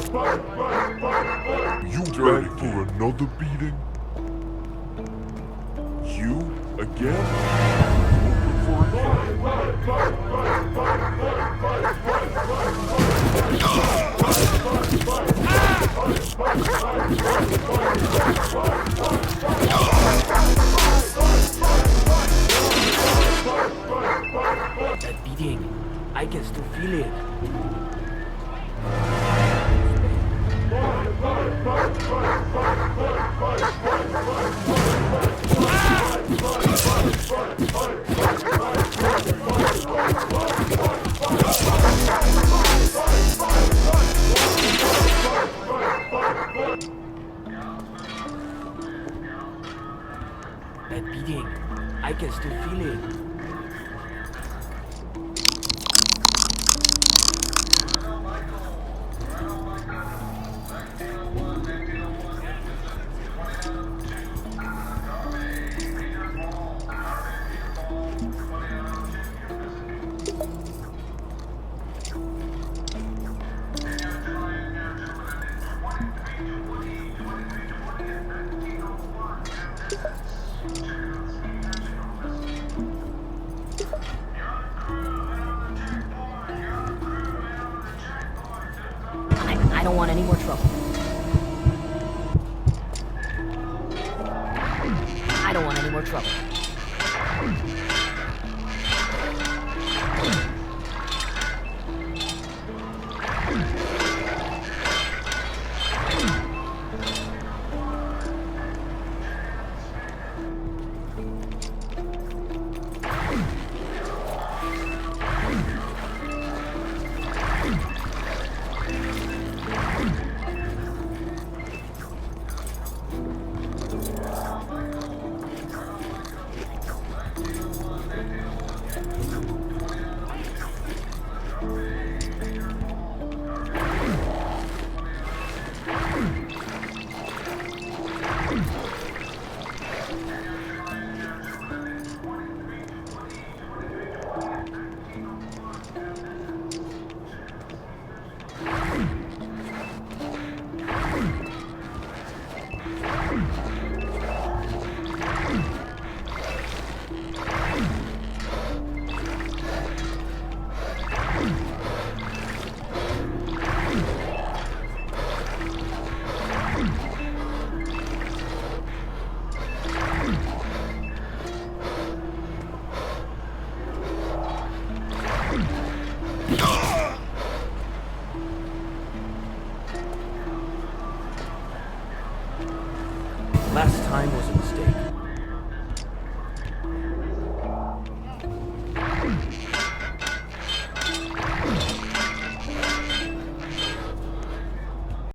You back for another beating? You again? Looking for a fight? That beating, I can still feel it. That beating, I can still feel it. I don't want any more trouble. I don't want any more trouble. Last time was a mistake.